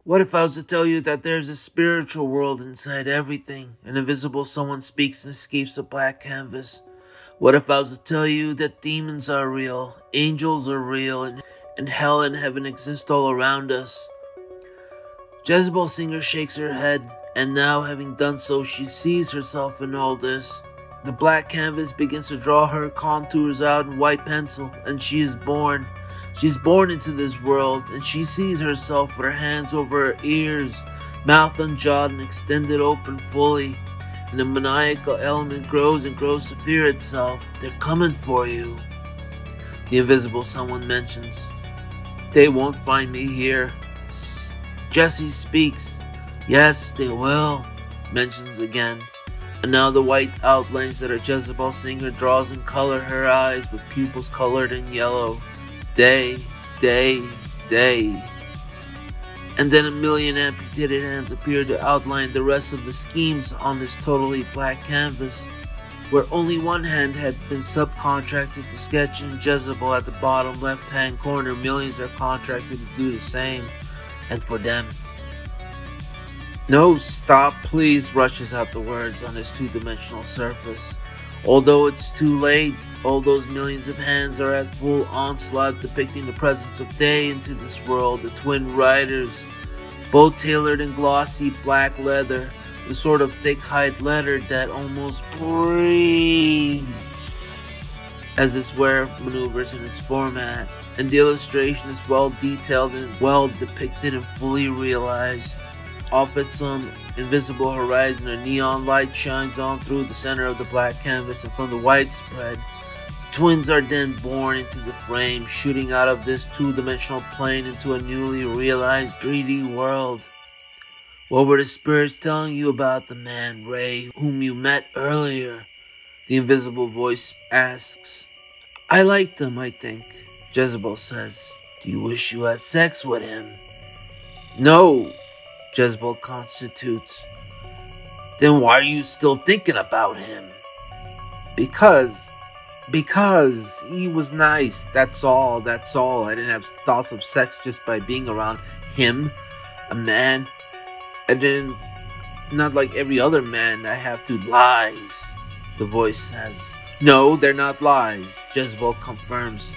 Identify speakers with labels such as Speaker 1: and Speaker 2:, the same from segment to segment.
Speaker 1: What if I was to tell you that there's a spiritual world inside everything? An invisible someone speaks and escapes the black canvas. What if I was to tell you that demons are real, angels are real, and hell and heaven exist all around us? Jezebel Singer shakes her head, and now having done so, she sees herself in all this. The black canvas begins to draw her contours out in white pencil, and she is born. She's born into this world, and she sees herself with her hands over her ears, mouth unjawed and extended open fully. And the maniacal element grows and grows to fear itself. They're coming for you. The invisible someone mentions, "They won't find me here." Jesse speaks. "Yes, they will," mentions again. And now the white outlines that are Jezebel Singer draws in color her eyes with pupils colored in yellow. Day, day, day. And then a million amputated hands appear to outline the rest of the schemes on this totally black canvas. Where only one hand had been subcontracted to sketch in Jezebel at the bottom left-hand corner, millions are contracted to do the same. And for them. "No, stop, please," rushes out the words on his two-dimensional surface. Although it's too late, all those millions of hands are at full onslaught, depicting the presence of day into this world. The twin riders, both tailored in glossy black leather, the sort of thick-hide leather that almost breathes as its wearer maneuvers in its format. And the illustration is well detailed and well depicted and fully realized. Off at some invisible horizon, a neon light shines on through the center of the black canvas, and from the widespread, twins are then born into the frame, shooting out of this two-dimensional plane into a newly realized 3D world. "What were the spirits telling you about the man, Ray, whom you met earlier?" the invisible voice asks. "I liked him, I think," Jezebel says. "Do you wish you had sex with him?" "No," Jezebel constitutes. "Then why are you still thinking about him?" Because he was nice. That's all. I didn't have thoughts of sex just by being around him, a man. I didn't, not like every other man, I have to." "Lies," the voice says. "No, they're not lies," Jezebel confirms.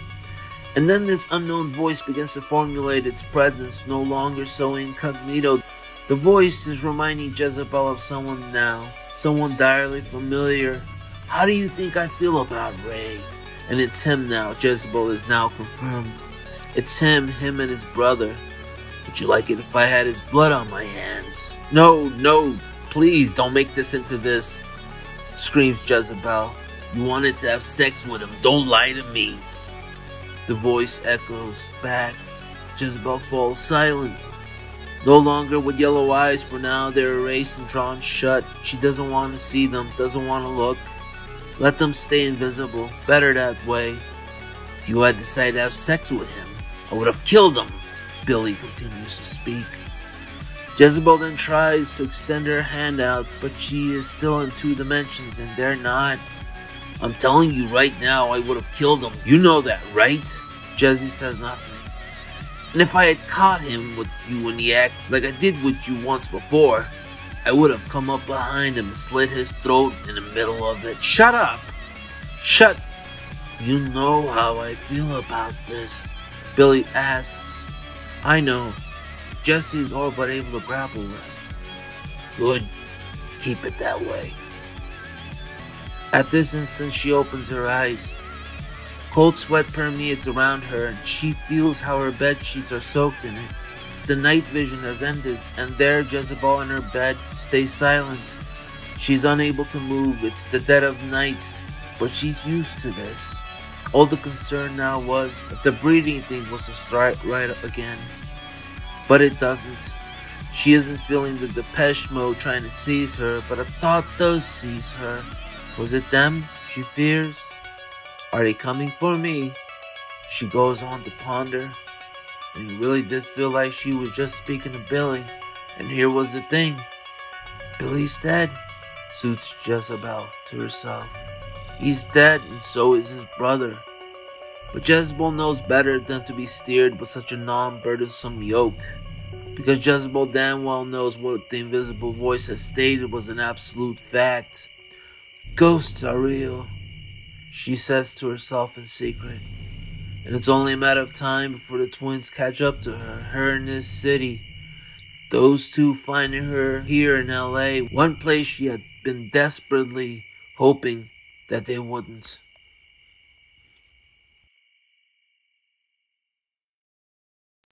Speaker 1: And then this unknown voice begins to formulate its presence, no longer so incognito. The voice is reminding Jezebel of someone now, someone direly familiar. "How do you think I feel about Ray?" And it's him now. Jezebel is now confirmed. It's him and his brother. "Would you like it if I had his blood on my hands?" No, please don't make this into this," screams Jezebel. "You wanted to have sex with him, don't lie to me." The voice echoes back. Jezebel falls silent. No longer with yellow eyes, for now they're erased and drawn shut. She doesn't want to see them, doesn't want to look. Let them stay invisible. Better that way. "If you had decided to have sex with him, I would have killed him," Billy continues to speak. Jezebel then tries to extend her hand out, but she is still in two dimensions and they're not. "I'm telling you right now, I would have killed him. You know that, right?" Jezzy says nothing. "And if I had caught him with you in the act, like I did with you once before, I would have come up behind him and slit his throat in the middle of it." "Shut up! Shut!" "You know how I feel about this," Billy asks. "I know." Jesse is all but able to grapple with it. "Good. Keep it that way." At this instant, she opens her eyes. Cold sweat permeates around her, and she feels how her bed sheets are soaked in it. The night vision has ended, and there Jezebel in her bed stays silent. She's unable to move. It's the dead of night, but she's used to this. All the concern now was if the breathing thing was to start right again. But it doesn't. She isn't feeling the Depeche Mode trying to seize her, but a thought does seize her. Was it them, she fears? Are they coming for me? She goes on to ponder, and it really did feel like she was just speaking to Billy. And here was the thing. Billy's dead, suits Jezebel to herself. He's dead, and so is his brother. But Jezebel knows better than to be steered with such a non-burdensome yoke. because Jezebel damn well knows what the invisible voice has stated was an absolute fact. Ghosts are real, she says to herself in secret, and it's only a matter of time before the twins catch up to her in this city. Those two finding her here in LA, one place she had been desperately hoping that they wouldn't.